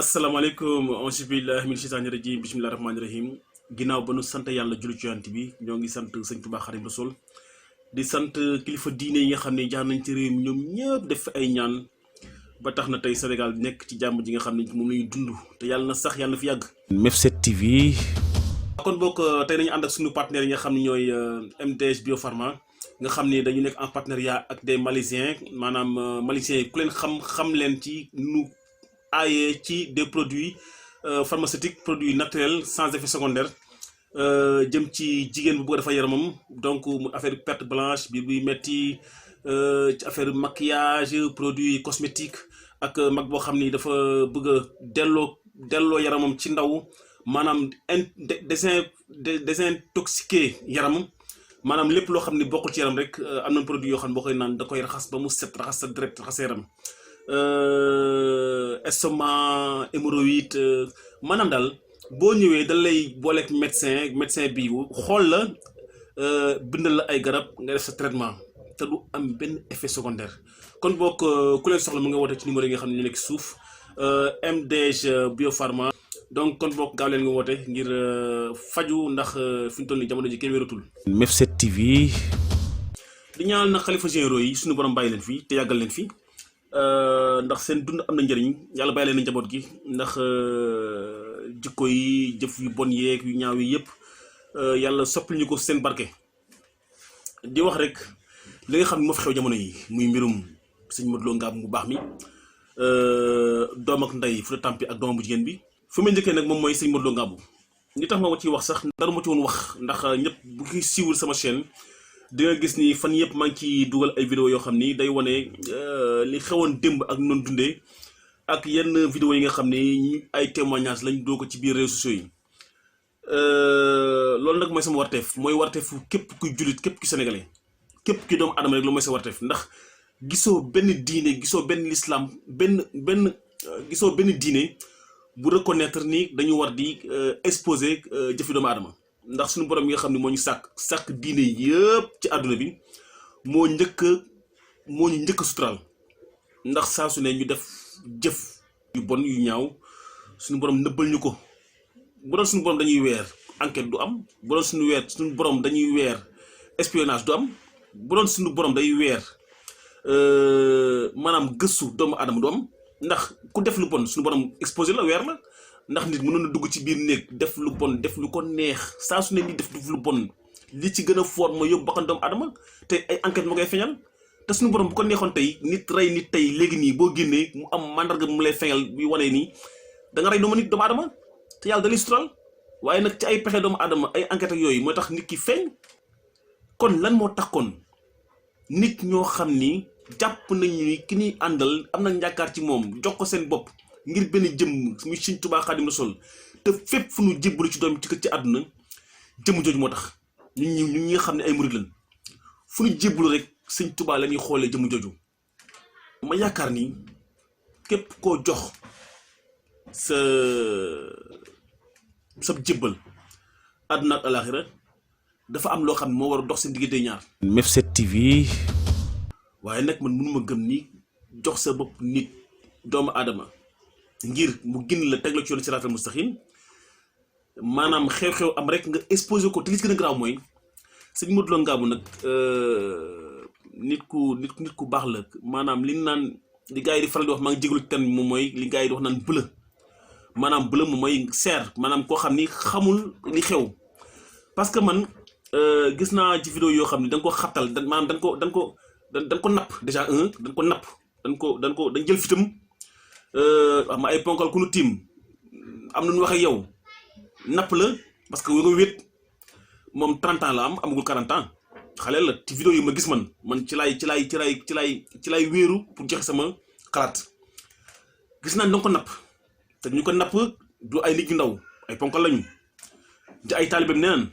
asalaamaaleykum auzu billaahi mina sheytaani rajiim bismillaahi rahmaani rahiim ginnaaw ba nu sant yàlla julli ci yonent bi ñoo ngi sant sëñ Tuubaa Xaadimu Rasuul di sant kilifa diine yi nga xam ne jaar nañ ci réew mi ñoom ñëpp def ay ñaan ba tax na tey Sénégal nekk ci jàmm ji nga xam ne moom la ñu dund te yàlla na sax yàlla na fi yàgg. Mef7 TV. kon bokk tey nañu ànd ak suñu partenaires yi nga xam ne ñooy MDS Biopharma nga xam ne dañu nekk en partenariat ak des Malaisiens maanaam Malaisiens yi ku leen xam leen ci nu aaye ci des produits pharmaceutiques produits naturels sans effet secondaire jëm ci jigéen bu bëgg dafa yaramam donc mu affaire perte blanche bi buy metti ci affaire maquillage produits cosmétiques ak mag boo xam ni dafa bëgg a delloo yaramam ci ndaw maanaam désintoxiqué yaramam maanaam lépp loo xam ni bokkul ci yaram rek am na produit yoo xam ne boo koy naan da koy raxas ba mu set raxas sa deret raxas sa yaram estomac hémorroïde maanaam daal boo ñëwee da lay booleeg médecin bi xool la bindal la ay garab nga def sa traitement te du am benn effet secondaire kon boog ku leen soxla mu nga woote ci numéro yi nga xam ne ñu nekk suuf MDS Biopharma donc kon boog gaaw leen nga woote ngir faju ndax fi ñu toll nii jamono ji kenn wératul. Mef7 TV. di ñaanal nag xalifa généraux yi suñu borom bàyyi leen fii te yàggal leen fii. ndax seen dund am na njëriñ yàlla bàyyi leen njaboot gi ndax jikko yi jëf yu bon yeeg yu ñaaw yi yëpp yàlla soppali ñu ko seen barke. di wax rek li nga xam ne moo fi xew jamono yi muy mbirum sëñ Modou Lo Ngabou bu baax mi doom ak ndey Fouta Tampi ak doomam bu jigéen bi. fu may njëkkee nag moom mooy sëñ Modou Lo Ngabou ñi tax ma ciy wax sax dara ma ci woon wax ndax ñëpp bu ki siiwul sama chaîne. di nga gis ni fan yëpp maa ngi ciy dugal ay vidéo yoo xam ni day wane li xewoon démb ak noonu dundee ak yenn vidéo yi nga xam ni ay témoignages lañ doo ko ci biir réseaux sociaux yi loolu nag mooy sama warteef mooy warteefu képp kuy jullit képp ku sénégalais képp ki doomu adama rek lu mooy sa warteef ndax gisoo benn diine gisoo benn l'islam gisoo benn diine bu reconnaître ni dañu war di exposer jëfi doomu adama ndax suñu borom yi nga xam ne moo ñu sàkk diine yëpp ci àdduna bi moo ñu njëkk sutural ndax saa su ne ñu def jëf yu bon yu ñaaw suñu borom nëbbal ñu ko bu doon suñu borom dañuy weer enquête du am bu doon suñu borom dañuy weer espionnage du am bu doon suñu borom day weer maanaam gëstu doomu aadama du am ndax ku def lu bon suñu borom exposé la weer la. ndax nit mënoon na dugg ci biir néeg def lu bon def lu ko neex saa su ne ni def lu bon li ci gën a fort mooy yóbbu bakkan doomu adama te ay enquête moo koy feeñal te suñu borom bu ko neexoon tey nit rey nit tey léegi nii boo génnee mu am mandarga mu lay feeñal bi wanee nii da nga rey doomu adama te yàlla da lay sutural waaye nag ci ay pexe doomu adama ay enquête ak yooyu mooy tax nit ki feeñ kon lan moo tax kon nit ñoo xam ni jàpp nañu ni ki ñuy àndal am na njàkkaar ci moom jox ko seen bopp ngir benn jëmm muy Sëñ Tuubaa Xaadimu Rasuul te fépp fu ñu jébbalu ci doom ci kër ci àdduna jëmm jooju moo tax ñun ñi nga xam ne ay murid lañ fu ñu jébbalu rek Sëñ Tuubaa la ñuy xoolee jëmm jooju ma yaakaar ni képp koo jox sa jébbal àdduna ak alaaxira dafa am loo xam ne moo war a dox seen diggante ñaar. Mef7 TV. waaye nag man mënuma gëm ni jox sa bopp nit doomu aadama. ngir mu gën la teg la ci yoon siraatal mustaqiim maanaam xew-xew am rek nga exposé ko te li ci gën a garaaw mooy sëñ Modou Lo Ngabou nag nit ku baax la maanaam li naan li gars yi di faral di wax maa ngi jégalu ci terme moom mooy li gars yi di wax naan bëla maanaam bëla moom mooy seer maanaam koo xam ni xamul li xew parce que man gis naa ci vidéo yoo xam ne da nga ko xattal maanaam dañ ko napp déjà dañ jël fitam wax ma ay ponkal ku nu tiim am na ñu wax ak yow napp la parce que nga wét moom 30 ans la am amagul 40 ans xale la ci vidéo yi ma gis man ci laay wéeru pour joxe sama xalaat gis naa danga ko napp te ñu ko napp du ay nit ñu ndaw ay ponkal lañu di ay taalibeem neenaan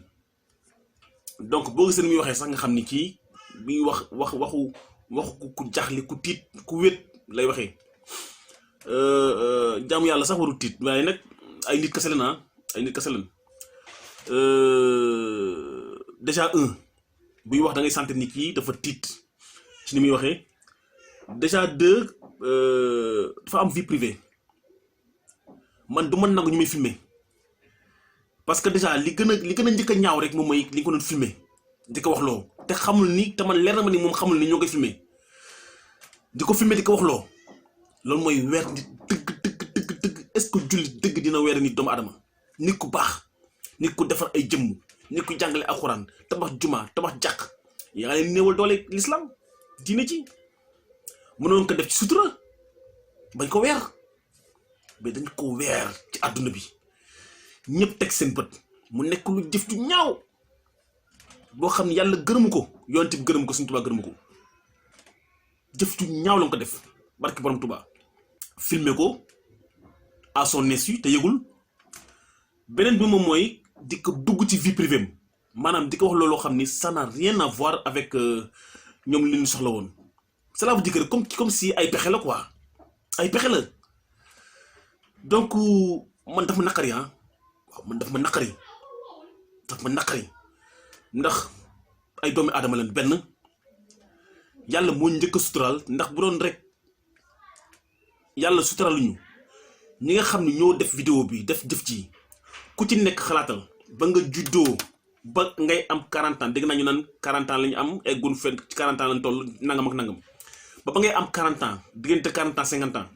donc boo gisee ni muy waxee sax nga xam ni kii bi ñuy waxu ku jaaxle ku tiit ku wét lay waxee jaamu yàlla sax warul tiit waaye nag ay nit kese lañ déjà buy wax da ngay sentir ni kii dafa tiit ci ni muy waxee déjà deux dafa am vie privée man du ma nangu ñu may filmer parce que déjà li gën a njëkk a ñaaw rek moom mooy li nga ko doon filmer di ko wax loo te xamul ni te man leer na ma ni moom xamul ni ñoo koy filmer di ko filmer di ko wax loo loolu mooy weer nit dëgg est-ce que jullit dëgg dina weer nit doomu adama nit ku baax nit ku defar ay jëmm nit ku jàngale alxuraan tabax juma tabax jàkk yaa ngi leen néewal doole l'islam diine ci mënoon ko def ci sutura bañ ko weer mais dañ ko weer ci àdduna bi ñëpp teg seen bët mu nekk lu jëf ju ñaaw boo xam ne yàlla gërëmu ko yonent bi gërëmu ko Sëñ Tuubaa gërëmu ko jëf ju ñaaw la ko def barke borom Tuubaa filmer ko à son insu te yëgul beneen bi moom mooy di ko dugg ci vie privée maanaam di ko wax looloo xam ni ça n'a rien à voir avec ñoom li ñu soxla woon cela veut dire que comme si ay pexe la quoi ay pexe la donc man daf ma naqari waaw man daf ma naqari ndax ay doomi aadama leen benn yàlla moo njëkk a suturaal ndax bu doon rek yàlla suturaaluñu ñi nga xam ne ñoo def vidéo bi def jëf ci ku ci nekk xalaatal ba nga juddoo ba ngay am 40 ans dégg naa ñu naan 40 ans la ñu am ay gun fenn ci 40 ans lañ toll nangam ak nangam ba ngay am 40 ans diggante 40 ans 50 ans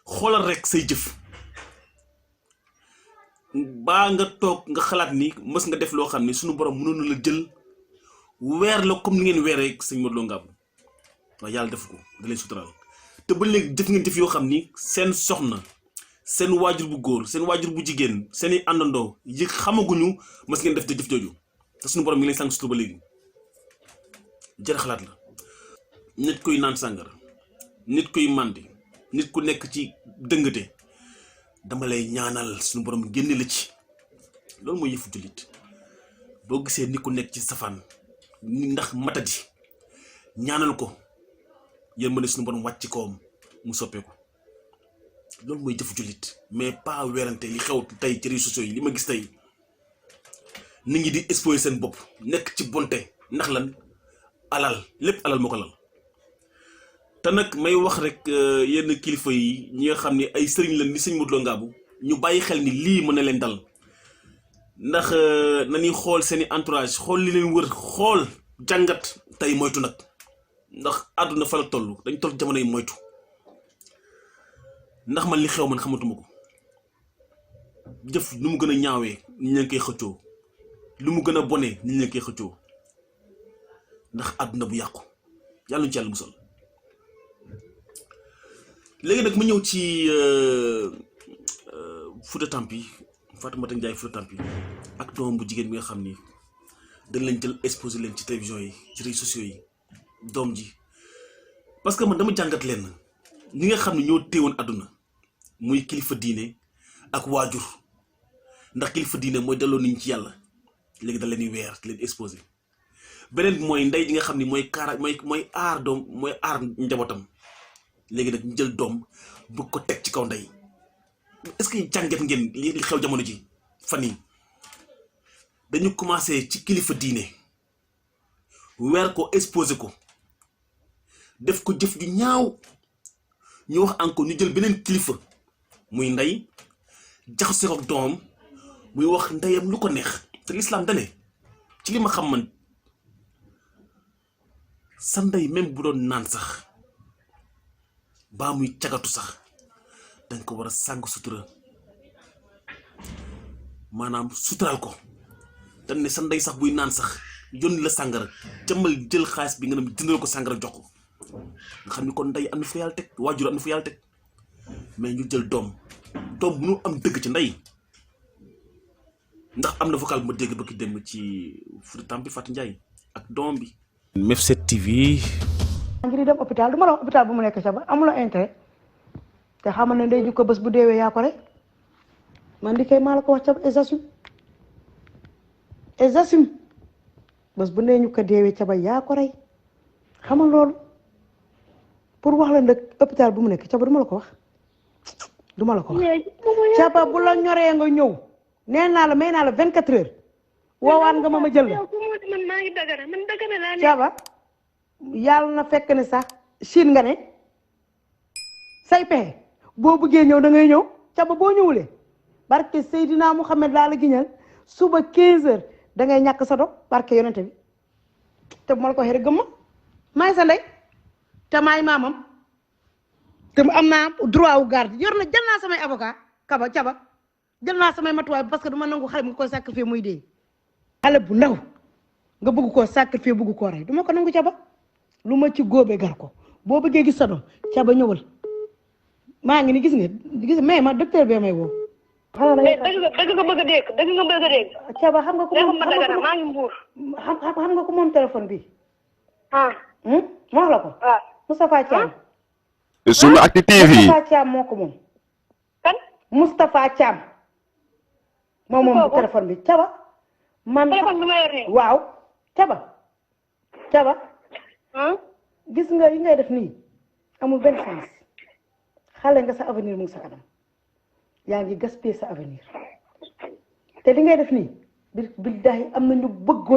xoolal rek say jëf baa nga toog nga xalaat ni mës nga def loo xam ne suñu borom mënoon na la jël weer la comme ni ngeen weeree sëñ Modou Lo Ngabou waaye yàlla def ko da lay suturaal te ba léegi def ngeen jëf yoo xam ni seen soxna seen waajur bu góor seen waajur bu jigéen seen i àndandoo yi xamaguñu mës ngeen def jëf jooju te suñu borom mi ngi leen sàng sutura ba léegi jërë xalaat la nit kuy naan sàngara nit kuy màndi nit ku nekk ci dëngate dama lay ñaanal suñu borom génne la ci loolu mooy yëfu jullit boo gisee nit ku nekk ci safaan ndax matadi ñaanal ko yërmande suñu borom wàcc kawam mu soppeeku loolu mooy jëfu jullit mais pas weerante li xew tey ci réseaux sociaux yi li ma gis tey nit ñi di exposer seen bopp nekk ci bonte ndax lan alal lépp alal moo ko lal te nag may wax rek yenn kilifa yi ñi nga xam ne ay sëriñ la ni sëñ Modou Lo Ngabou ñu bàyyi xel ni lii mën na leen dal ndax nañuy xool seeni entourage xool li leen wër xool jàngat tey moytu nag ndax àdduna fa la toll dañ toll jamono yi moytu ndax man li xew man xamatuma ko jëf lu mu gën a ñaawee ñu leen koy xëccoo lu mu gën a bonee ñu leen koy xëccoo ndax àdduna bu yàqu yàlla ñu ci yàlla musal léegi nag ma ñëw ci Fouta Tampi Fatoumata Ndiaye Fouta Tampi ak doom bu jigéen bi nga xam ni dañ leen jël exposé leen ci télévision yi ci réseaux sociaux yi doom ji parce que man dama jàngat leen ñi nga xam ne ñoo téewoon àdduna muy kilifa diine ak waajur ndax kilifa diine mooy delloo nit ñi ci yàlla léegi da leen di weer leen exposé beneen bi mooy ndey ji nga xam ni mooy mooy aar doom mooy aar njabootam léegi nag ñu jël doom bëgg ko teg ci kaw ndey est-ce que jàngat ngeen li xew jamono ji fan yi dañu commencé ci kilifa diine weer ko exposé ko def ko jëf ju ñaaw ñu wax encore ñu jël beneen kilifa muy ndey jaxase ko ak doomam muy wax ndeyam lu ko neex te l'islam dane ci li ma xam man sa ndey même bu doon naan sax baa muy cagatu sax danga ko war a sàng sutura maanaam suturaal ko dañ ne sa ndey sax buy naan sax yónni la sàngara jëmmal jël xaalis bi nga dem jëndal ko sàngara jox ko nga xam ni kon ndey am na fa yàlla teg waajur am na fa yàlla teg mais ñu jël doom mënu am dëgg ci ndey ndax am na vocal bu ma dégg bëgg dem ci Fouta Tampi Fatou Ndiaye ak doom bi. MF7 TV. ngir dem hôpital du ma la wax hôpital bu mu nekk ca ba amuloo intérêt te xamal ne ndey ju ko bés bu deewee yaa ko rek man di kay maa la ko wax ca exasum bés bu ndey ñu ko deewee ca ba yaa ko rey xamal loolu pour wax la nag hôpital bu mu nekk ca ba du ma la ko wax ca ba bu la ñoree nga ñëw nee naa la may naa la 24 heures woowaan nga ma jël la man maa ngi dagana laa ne ca ba yàlla na fekk ne sax Chine nga ne say pexe boo bëggee ñëw da ngay ñëw ca ba boo ñëwulee barke Seydina Mouhamed laa la giñal suba 15h da ngay ñàkk sa dog barke yonente bi te bu ma la ko waxee rek gëm ma maay sa ndey te maay maamam te am naa droit wu garde yor na jël naa samay avocat caba jël naa samay matuwaay parce que du ma nangu xale nga koy sacrifier muy dee xale bu ndaw nga bëgg koo sacrifier bëgg koo rey du ma ko nangu caba lu ma ci góobee gar ko boo bëggee gis sa doom caba ñëwal maa ngi ni gis mais ma docteur bee may woo. dëgg nga bëgg a dégg dëgg nga bëgg a dégg. caba xam nga ko moom maa ngi mbuur. xam nga ko moom téléphone bi. ah. wax la ko. waaw Moustapha Thiam. SunuActu TV. Moustapha Thiam moo ko moom. kan. Moustapha Thiam. moom téléphone bi caba. man téléphone bi ma yor nii. waaw caba. gis nga yi ngay def nii amul benn sens xale nga sa avenir mu ngi sa kanam yaa ngi gaspiller sa avenir te li ngay def nii billahi am na ñu bëgg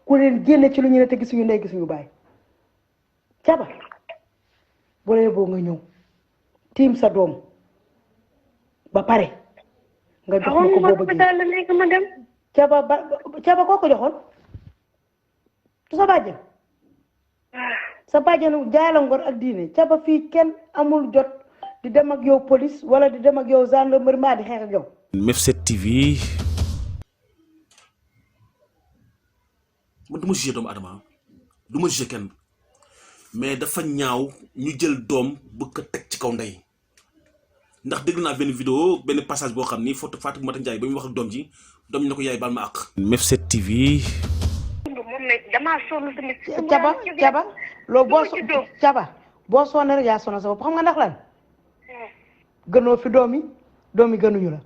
ku leen génne ci lu ñu ne te gisuñu ndey gisuñu baay caba bu dee boo nga ñëw tiim sa doom ba pare nga jox ma ko boo bëggee caba koo ko joxoon tu sa bàjjen sa bàjjen jaay la ngor ak diine caba fii kenn amul jot di dem ak yow police wala di dem ak yow gendarmerie mbaa di xeex ak yow. MEF7 TV. man du ma jugé doomu adama du ma jugé kenn mais dafa ñaaw ñu jël doom bëgg ko teg ci kaw ndey ndax dégg naa benn vidéo benn passage boo xam ni photo Fatou Mata Ndiaye ba muy wax ak doom ji na ko yaay baal ma àq. MEF7 TV. damaa sonn tamit. caba loolu boo sonné rek yaa sonn sa bopp xam nga ndax lan gënoo fi doom yi gënuñu la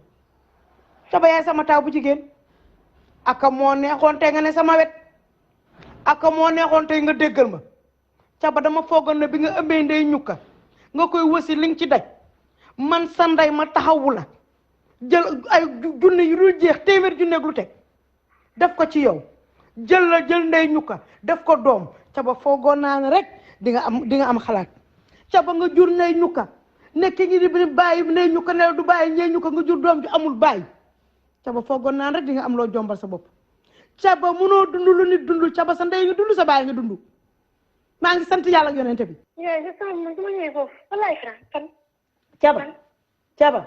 caba yaay sama taaw bu jigéen aka moo neexoon tey nga ne sama wet aka moo neexoon tey nga déggal ma caba dama foogoon ne bi nga ëmbee ndey ñukka nga koy wësi li nga ci daj man sa ndey ma taxawu la jël ay junne yu dul jeex téeméer junne ak lu teg def ko ci yow jël ndey ñukka def ko doom caba foogoon naa ne rek di nga am xalaat caba nga jur ndey ñukka nekk ngi di bàyyi ndey ñukka ne du bàyyi ñey ñukka nga jur doom ju amul bàyyi caba foogoon naa ne rek di nga am loo jombal sa bopp caba munoo dund lu nit dund caba sa ndey nga dund sa bàyyi nga dund maa ngi sant yàlla ak yonente bi. caba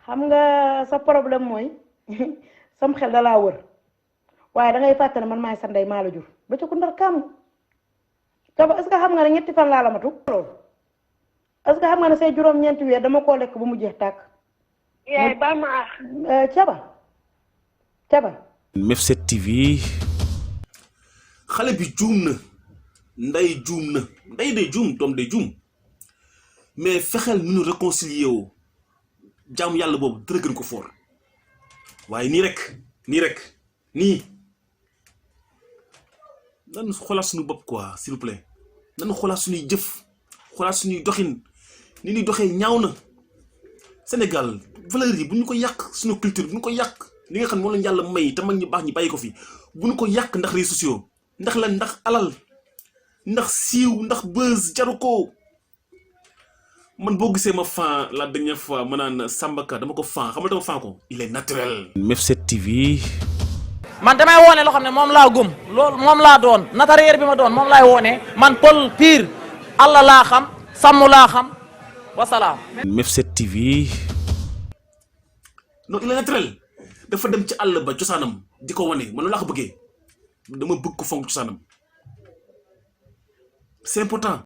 xam nga sa problème mooy sam xel da laa wër waaye da ngay fàtte ne man maay sa ndey maa la jur ba ca ku ndar kàmm caba est-ce que xam nga ne ñetti fan laa la matu loolu est-ce que xam nga ne say juróom-ñeenti weer dama koo lekk ba mu jeex tàkk. yaay baal ma àq. caba. MEF7 TV. xale bi juum na ndey juum na ndey day juum doom day juum mais fexeel nu ñu réconcilier woo jaamu yàlla boobu dara gën ko foor waaye nii rek nan xoolaat suñu bopp quoi s'il vous plaît nan xoolaat suñuy jëf xoolaat suñuy doxin ni ñuy doxee ñaaw na Sénégal valeur yi bu ñu ko yàq suñu culture bu ñu ko yàq li nga xam ne moom lañu yàlla may te mag ñu baax ñi bàyyi ko fi bu ñu ko yàq ndax réseaux sociaux ndax lan ndax alal ndax siiw ndax buzz jaru ko man boo gisee ma fan la dernière fois ma naan Samba Ka dama ko fan xam nga dama fan ko il est naturel. MEF7 TV. man damay woone loo xam ne moom laa gëm loolu moom laa doon natareer bi ma doon moom laay woone man Paul Pire Allah laa xam sàmm laa xam wasalaam. MEF7 TV. non il est naturel dafa dem ci àll ba cosaanam di ko wane man loolu laa ko bëggee dama bëgg ko fonk cosaanam c'est important.